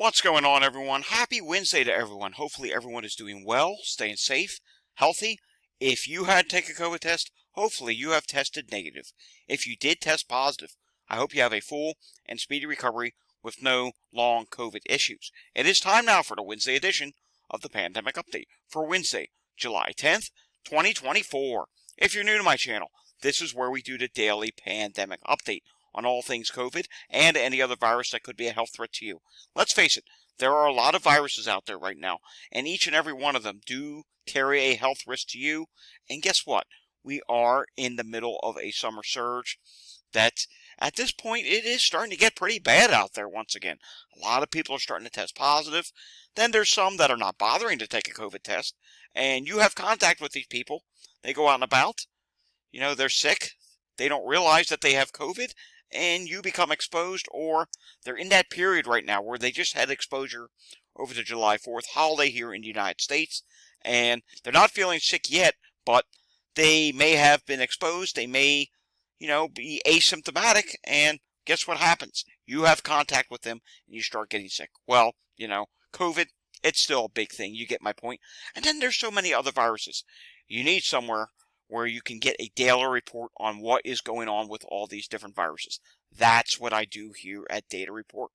What's going on, everyone? Happy Wednesday to everyone. Hopefully everyone is doing well, staying safe, healthy. If you had to take a COVID test, hopefully you have tested negative. If you did test positive, I hope you have a full and speedy recovery with no long COVID issues. It is time now for the Wednesday edition of the Pandemic Update for Wednesday, July 10th, 2024. If you're new to my channel, this is where we do the daily pandemic update on all things COVID and any other virus that could be a health threat to you. Let's face it, there are a lot of viruses out there right now, and each and every one of them do carry a health risk to you. And guess what? We are in the middle of a summer surge that at this point it is starting to get pretty bad out there once again. A lot of people are starting to test positive. Then there's some that are not bothering to take a COVID test, and you have contact with these people. They go out and about. They're sick. They don't realize that they have COVID, and you become exposed, or they're in that period right now where they just had exposure over the July 4th holiday here in the United States, and they're not feeling sick yet, but they may have been exposed. They may, be asymptomatic, and guess what happens? You have contact with them, and you start getting sick. Well, COVID, it's still a big thing. You get my point. And then there's so many other viruses. You need somewhere where you can get a daily report on what is going on with all these different viruses. That's what I do here at Data Report.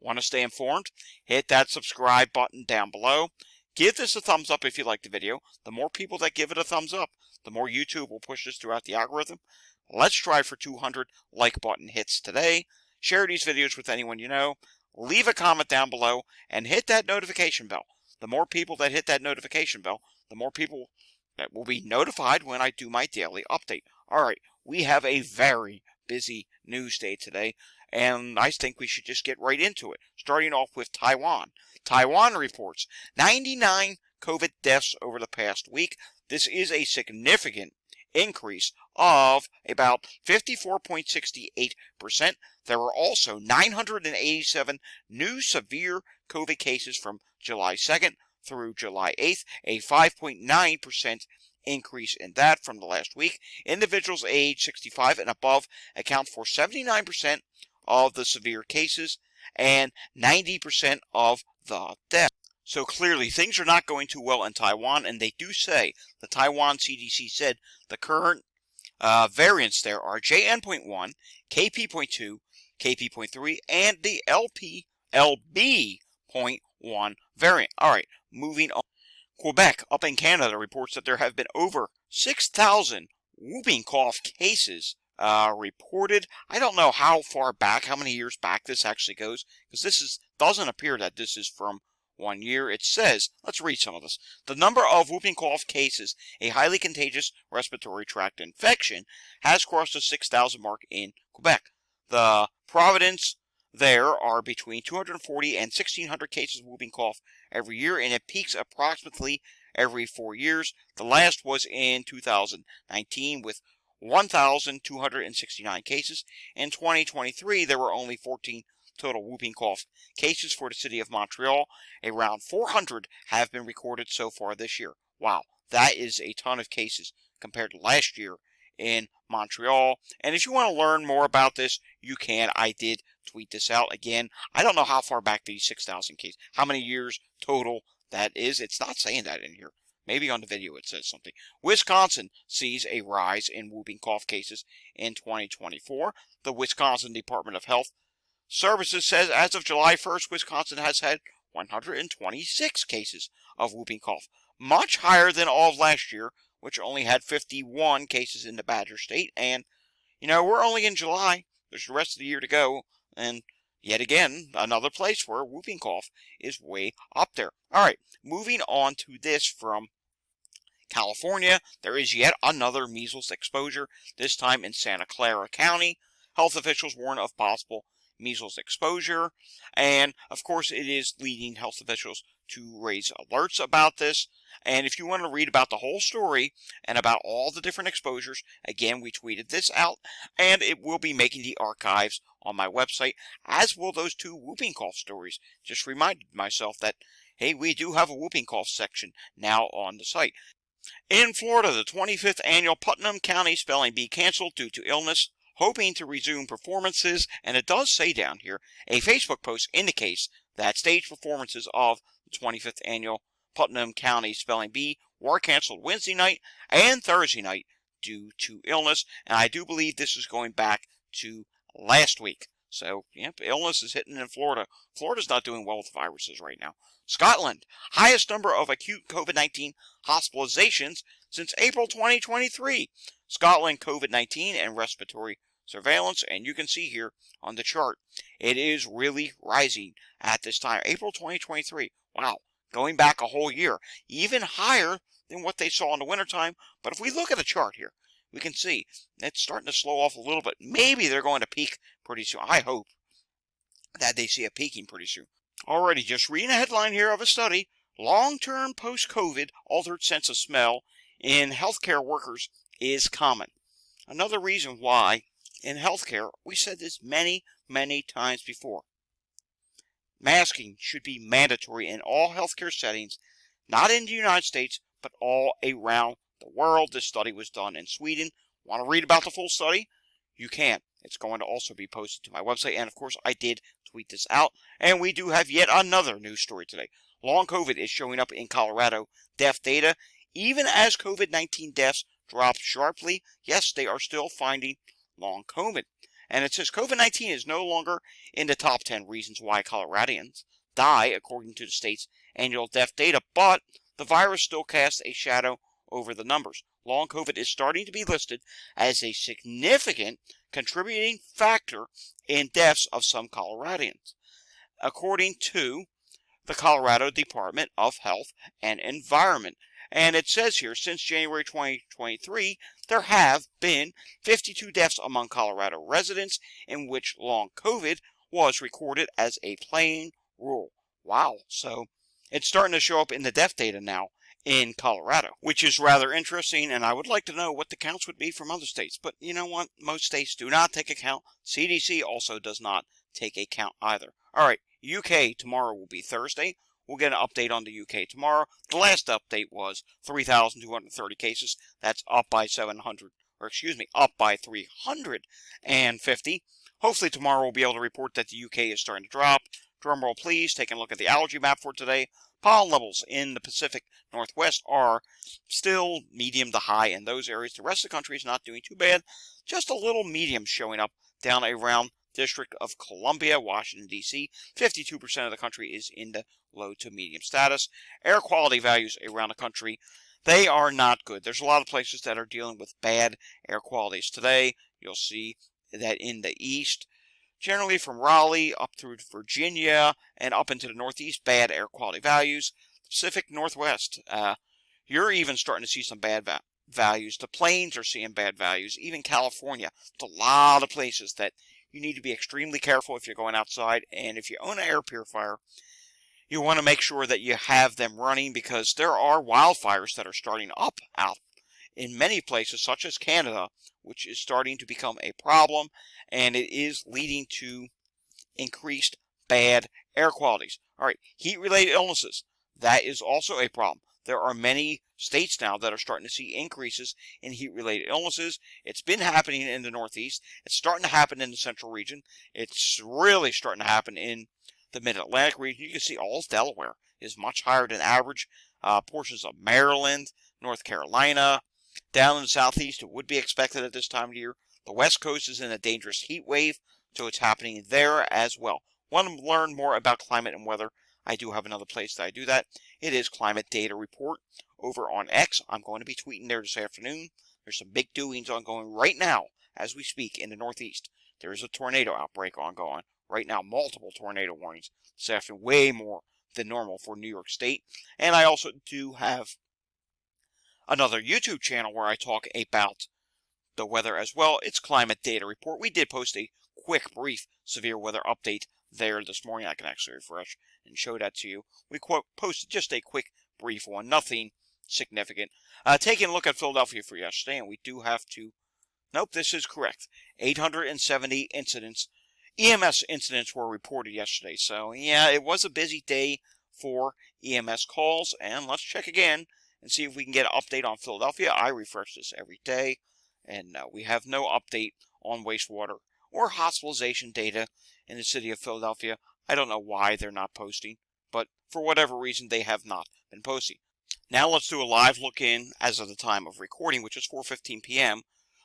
Want to stay informed? Hit that subscribe button down below. Give this a thumbs up if you like the video. The more people that give it a thumbs up, the more YouTube will push this throughout the algorithm. Let's try for 200 like button hits today. Share these videos with anyone you know. Leave a comment down below and hit that notification bell. The more people that hit that notification bell, the more people that will be notified when I do my daily update. All right, we have a very busy news day today, and I think we should just get right into it, starting off with Taiwan. Taiwan reports 99 COVID deaths over the past week. This is a significant increase of about 54.68%. There were also 987 new severe COVID cases from July 2nd through July 8th, a 5.9% increase in that from the last week. Individuals age 65 and above account for 79% of the severe cases and 90% of the deaths. So clearly, things are not going too well in Taiwan, and they do say, the Taiwan CDC said, the current variants there are JN.1, KP.2, KP.3, and the LB.1 variant. All right, moving on. Quebec, up in Canada, reports that there have been over 6,000 whooping cough cases reported. I don't know how far back, how many years back this actually goes, because doesn't appear that this is from 1 year. It says, let's read some of this. The number of whooping cough cases, a highly contagious respiratory tract infection, has crossed the 6,000 mark in Quebec. The province there are between 240 and 1,600 cases of whooping cough every year, and it peaks approximately every 4 years. The last was in 2019 with 1,269 cases. In 2023, there were only 14 total whooping cough cases for the city of Montreal. Around 400 have been recorded so far this year. Wow, that is a ton of cases compared to last year in Montreal. And if you want to learn more about this, you can. I did tweet this out again. I don't know how far back these 6,000 cases, how many years total that is. It's not saying that in here. Maybe on the video it says something. Wisconsin sees a rise in whooping cough cases in 2024. The Wisconsin Department of Health Services says as of July 1st, Wisconsin has had 126 cases of whooping cough, much higher than all of last year, which only had 51 cases in the Badger State. And, we're only in July. There's the rest of the year to go. And yet again, another place where whooping cough is way up there. All right, moving on to this from California. There is yet another measles exposure, this time in Santa Clara County. Health officials warn of possible measles exposure, and of course it is leading health officials to raise alerts about this. And if you want to read about the whole story and about all the different exposures, again, we tweeted this out, and it will be making the archives on my website, as will those 2 whooping cough stories. Just reminded myself that, hey, we do have a whooping cough section now on the site. In Florida, the 25th annual Putnam County Spelling Bee canceled due to illness. hoping to resume performances, and it does say down here, a Facebook post indicates that stage performances of the 25th annual Putnam County Spelling Bee were canceled Wednesday night and Thursday night due to illness, and I do believe this is going back to last week. So, yep, illness is hitting in Florida. Florida's not doing well with viruses right now. Scotland, highest number of acute COVID-19 hospitalizations since April 2023. Scotland COVID-19 and respiratory surveillance, and you can see here on the chart, it is really rising at this time. April 2023, wow, going back a whole year, even higher than what they saw in the wintertime. But if we look at the chart here, we can see it's starting to slow off a little bit. Maybe they're going to peak pretty soon. I hope that they see a peaking pretty soon. Already just reading a headline here of a study, long-term post-COVID altered sense of smell in healthcare workers is common. Another reason why in healthcare, we said this many, many times before. Masking should be mandatory in all healthcare settings, not in the United States, but all around the world. This study was done in Sweden. Want to read about the full study? You can. It's going to also be posted to my website. And of course, I did tweet this out. And we do have yet another news story today. Long COVID is showing up in Colorado death data. Even as COVID-19 deaths drop sharply, yes, they are still finding long COVID. And it says COVID-19 is no longer in the top 10 reasons why Coloradans die, according to the state's annual death data, but the virus still casts a shadow over the numbers. Long COVID is starting to be listed as a significant contributing factor in deaths of some Coloradans, according to the Colorado Department of Health and Environment. And it says here, since January 2023, there have been 52 deaths among Colorado residents in which long COVID was recorded as a plain rule. Wow. So it's starting to show up in the death data now in Colorado, which is rather interesting, and I would like to know what the counts would be from other states. But you know what? Most states do not take account. CDC also does not take a count either. All right, UK tomorrow will be Thursday. We'll get an update on the UK tomorrow. The last update was 3,230 cases. That's up by 700, or excuse me, up by 350. Hopefully tomorrow we'll be able to report that the UK is starting to drop. Drum roll please. Taking a look at the allergy map for today. Pollen levels in the Pacific Northwest are still medium to high in those areas. The rest of the country is not doing too bad. Just a little medium showing up down around District of Columbia, Washington, D.C. 52% of the country is in the low to medium status. Air quality values around the country, they are not good. There's a lot of places that are dealing with bad air qualities today. You'll see that in the east, generally from Raleigh up through Virginia and up into the northeast, bad air quality values. Pacific Northwest, you're even starting to see some bad values. The plains are seeing bad values. Even California, there's a lot of places that you need to be extremely careful if you're going outside. And if you own an air purifier, you want to make sure that you have them running, because there are wildfires that are starting up out in many places, such as Canada, which is starting to become a problem, and it is leading to increased bad air qualities. All right, heat-related illnesses, that is also a problem. There are many states now that are starting to see increases in heat-related illnesses. It's been happening in the Northeast. It's starting to happen in the Central region. It's really starting to happen in the Mid-Atlantic region. You can see all of Delaware is much higher than average. Portions of Maryland, North Carolina, down in the Southeast, it would be expected at this time of year. The West Coast is in a dangerous heat wave, so it's happening there as well. Want to learn more about climate and weather? I do have another place that I do that. It is Climate Data Report over on X. I'm going to be tweeting there this afternoon. There's some big doings ongoing right now as we speak in the Northeast. There is a tornado outbreak ongoing right now. Multiple tornado warnings this afternoon, way more than normal for New York State. And I also do have another YouTube channel where I talk about the weather as well. It's Climate Data Report. We did post a quick, brief severe weather update there this morning. I can actually refresh and show that to you. We posted just a quick, brief one, nothing significant. Taking a look at Philadelphia for yesterday, and we do have to, nope, this is correct. 870 incidents, EMS incidents were reported yesterday. So, yeah, it was a busy day for EMS calls, and let's check again and see if we can get an update on Philadelphia. I refresh this every day, and we have no update on wastewater or hospitalization data in the city of Philadelphia. I don't know why they're not posting, but for whatever reason, they have not been posting. Now let's do a live look in as of the time of recording, which is 4:15 p.m.,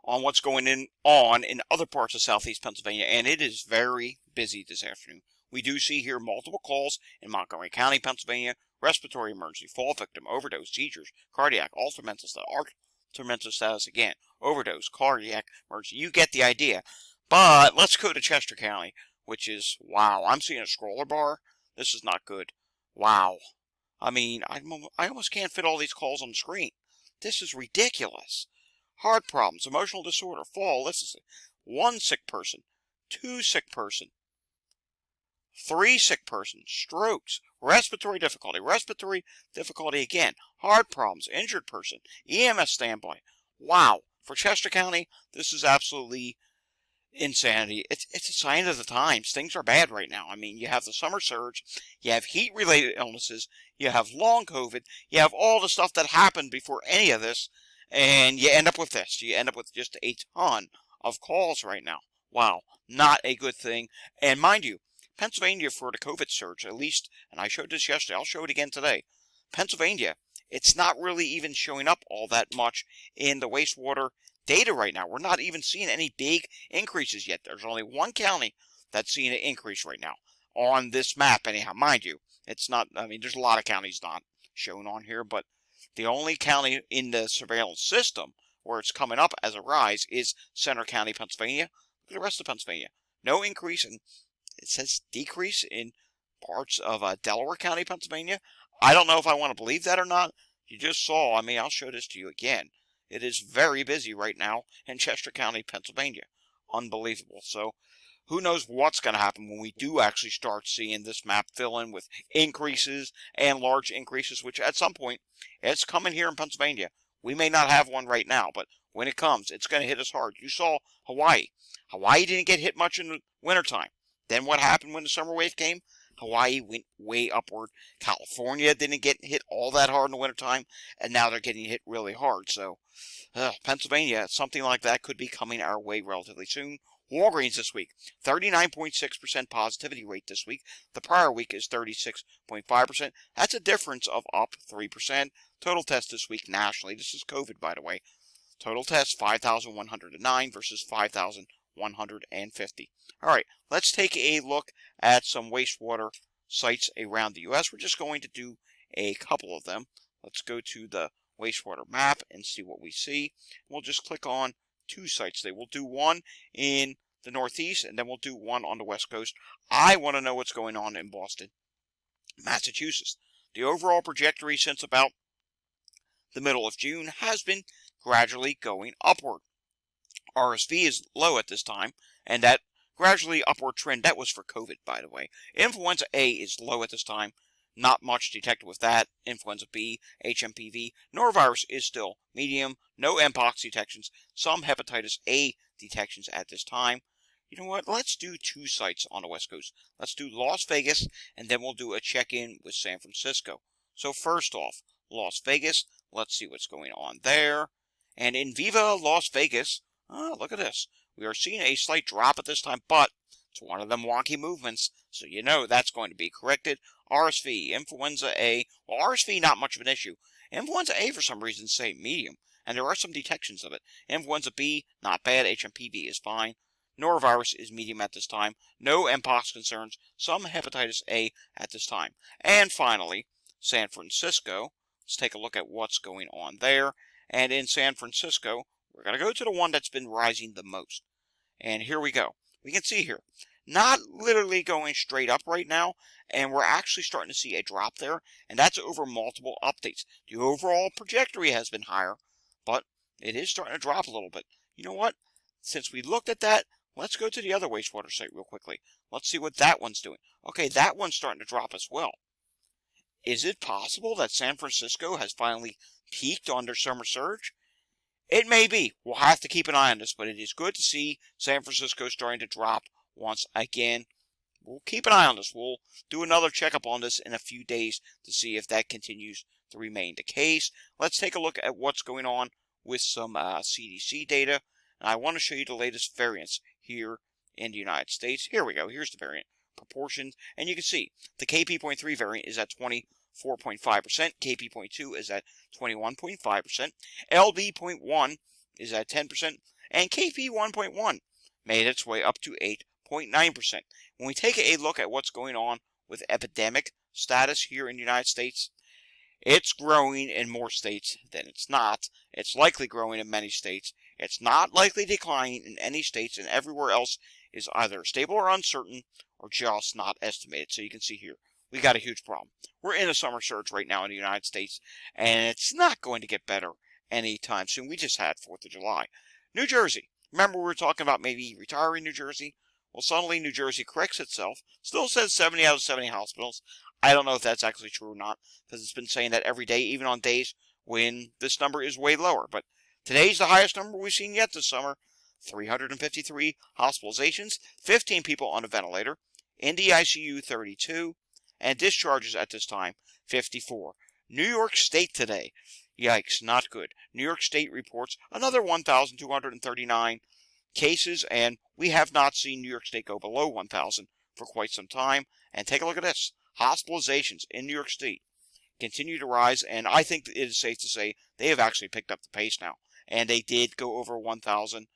on what's going on in other parts of southeast Pennsylvania, and it is very busy this afternoon. We do see here multiple calls in Montgomery County, Pennsylvania: respiratory emergency, fall victim, overdose, seizures, cardiac, altered mental status again, overdose, cardiac emergency. You get the idea. But let's go to Chester County, which is, wow, I'm seeing a scroller bar. This is not good. Wow. I mean, I almost can't fit all these calls on the screen. This is ridiculous. Heart problems, emotional disorder, fall, this is it. 1 sick person, 2 sick person, 3 sick person, strokes, respiratory difficulty again, heart problems, injured person, EMS standby. Wow. For Chester County, this is absolutely insanity. It's a sign of the times. Things are bad right now. I mean, you have the summer surge, you have heat-related illnesses, you have long COVID, you have all the stuff that happened before any of this, and you end up with this. You end up with just a ton of calls right now. Wow, not a good thing. And mind you, Pennsylvania, for the COVID surge, at least, and I showed this yesterday, I'll show it again today, Pennsylvania, it's not really even showing up all that much in the wastewater data right now. We're not even seeing any big increases yet. There's only one county that's seeing an increase right now on this map anyhow. Mind you, it's not, I mean, there's a lot of counties not shown on here, but the only county in the surveillance system where it's coming up as a rise is Center County, Pennsylvania. Look at the rest of Pennsylvania. No increase, and it says decrease in parts of Delaware County, Pennsylvania. I don't know if I want to believe that or not. You just saw, I mean, I'll show this to you again. It is very busy right now in Chester County, Pennsylvania. Unbelievable. So who knows what's going to happen when we do actually start seeing this map fill in with increases and large increases, which at some point, it's coming here in Pennsylvania. We may not have one right now, but when it comes, it's going to hit us hard. You saw Hawaii. Hawaii didn't get hit much in the wintertime. Then what happened when the summer wave came? Hawaii went way upward. California didn't get hit all that hard in the wintertime, and now they're getting hit really hard. So, Pennsylvania, something like that could be coming our way relatively soon. Walgreens this week, 39.6% positivity rate this week. The prior week is 36.5%. That's a difference of up 3%. Total tests this week nationally. This is COVID, by the way. Total tests, 5,109 versus 5,150. All right, let's take a look at some wastewater sites around the U.S. We're just going to do a couple of them. Let's go to the wastewater map and see what we see. We'll just click on 2 sites today. We'll do one in the Northeast, and then we'll do one on the West Coast. I want to know what's going on in Boston, Massachusetts. The overall trajectory since about the middle of June has been gradually going upward. RSV is low at this time, and that gradually upward trend, that was for COVID, by the way. Influenza A is low at this time. Not much detected with that. Influenza B, HMPV. Norovirus is still medium. No Mpox detections. Some hepatitis A detections at this time. You know what? Let's do 2 sites on the West Coast. Let's do Las Vegas, and then we'll do a check-in with San Francisco. So first off, Las Vegas. Let's see what's going on there. And in Viva Las Vegas, look at this. We are seeing a slight drop at this time, but it's one of them wonky movements, so you know that's going to be corrected. RSV, Influenza A. Well, RSV, not much of an issue. Influenza A, for some reason, say medium, and there are some detections of it. Influenza B, not bad. HMPV is fine. Norovirus is medium at this time. No Mpox concerns. Some hepatitis A at this time. And finally, San Francisco. Let's take a look at what's going on there. And in San Francisco, we're going to go to the one that's been rising the most. And here we go. We can see here, not literally going straight up right now, and we're actually starting to see a drop there, and that's over multiple updates. The overall trajectory has been higher, but it is starting to drop a little bit. You know what? Since we looked at that, let's go to the other wastewater site real quickly. Let's see what that one's doing. Okay, that one's starting to drop as well. Is it possible that San Francisco has finally peaked on their summer surge? It may be. We'll have to keep an eye on this, but it is good to see San Francisco starting to drop once again. We'll keep an eye on this. We'll do another checkup on this in a few days to see if that continues to remain the case. Let's take a look at what's going on with some CDC data. And I want to show you the latest variants here in the United States. Here we go. Here's the variant. proportions, and you can see the KP.3 variant is at 24.5%, KP.2 is at 21.5%, LB.1 is at 10%, and KP1.1 made its way up to 8.9%. When we take a look at what's going on with epidemic status here in the United States, it's growing in more states than it's not. It's likely growing in many states. It's not likely declining in any states, and everywhere else is either stable or uncertain or just not estimated. So you can see here, we got a huge problem. We're in a summer surge right now in the United States, and it's not going to get better anytime soon. We just had 4th of July. New Jersey. Remember we were talking about maybe retiring New Jersey? Well, suddenly New Jersey corrects itself. Still says 70 out of 70 hospitals. I don't know if that's actually true or not, because it's been saying that every day, even on days when this number is way lower. But today's the highest number we've seen yet this summer. 353 hospitalizations, 15 people on a ventilator, in the ICU 32, and discharges at this time 54. New York State today. Yikes, not good. New York State reports another 1,239 cases, and we have not seen New York State go below 1,000 for quite some time. And take a look at this. Hospitalizations in New York State continue to rise, and I think it is safe to say they have actually picked up the pace now. And they did go over 1,000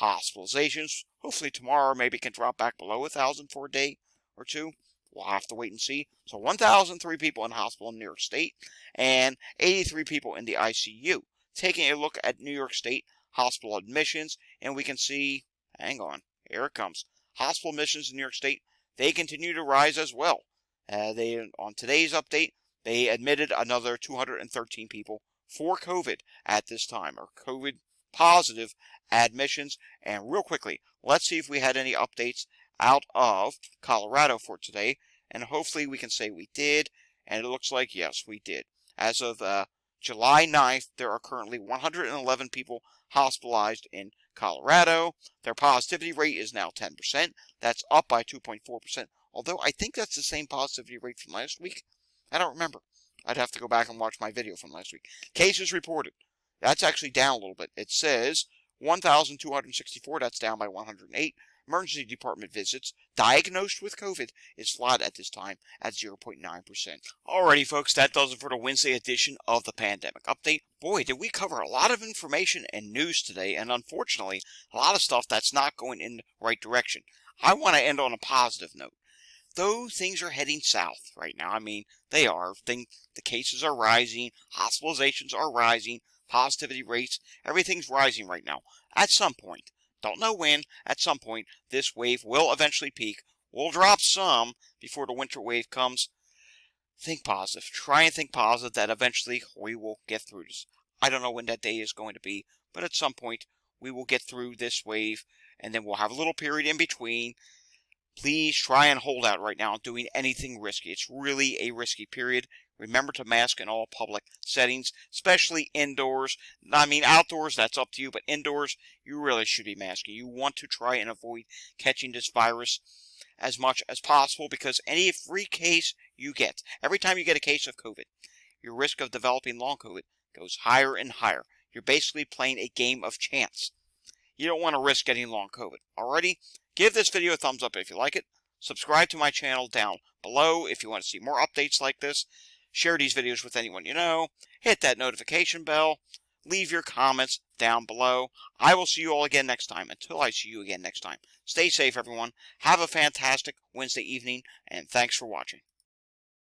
hospitalizations. Hopefully tomorrow maybe can drop back below 1,000 for a day or two. We'll have to wait and see. So 1,003 people in hospital in New York State and 83 people in the ICU. Taking a look at New York State hospital admissions, and we can see, hang on, here it comes. Hospital admissions in New York State, they continue to rise as well. On today's update, they admitted another 213 people for COVID at this time, or COVID positive admissions. And real quickly, let's see if we had any updates out of Colorado for today, and hopefully we can say we did, and it looks like yes, we did. As of July 9th, there are currently 111 people hospitalized in Colorado. Their positivity rate is now 10%. That's up by 2.4%, although I think that's the same positivity rate from last week. I don't remember. I'd have to go back and watch my video from last week. Cases reported. That's actually down a little bit. It says 1,264. That's down by 108. Emergency department visits diagnosed with COVID is flat at this time at 0.9%. Alrighty, folks, that does it for the Wednesday edition of the Pandemic Update. Boy, did we cover a lot of information and news today, and unfortunately, a lot of stuff that's not going in the right direction. I want to end on a positive note. Though things are heading south right now, I mean, they are. The cases are rising, hospitalizations are rising, positivity rates, everything's rising right now. At some point, don't know when, at some point, this wave will eventually peak. We'll drop some before the winter wave comes. Think positive. Try and think positive that eventually we will get through this. I don't know when that day is going to be, but at some point we will get through this wave, and then we'll have a little period in between. Please try and hold out right now on doing anything risky. It's really a risky period. Remember to mask in all public settings, especially indoors. I mean, outdoors, that's up to you, but indoors, you really should be masking. You want to try and avoid catching this virus as much as possible, because any free case you get, every time you get a case of COVID, your risk of developing long COVID goes higher and higher. You're basically playing a game of chance. You don't want to risk getting long COVID. Alrighty? Give this video a thumbs up if you like it. Subscribe to my channel down below if you want to see more updates like this. Share these videos with anyone you know. Hit that notification bell. Leave your comments down below. I will see you all again next time. Until I see you again next time, stay safe, everyone. Have a fantastic Wednesday evening, and thanks for watching.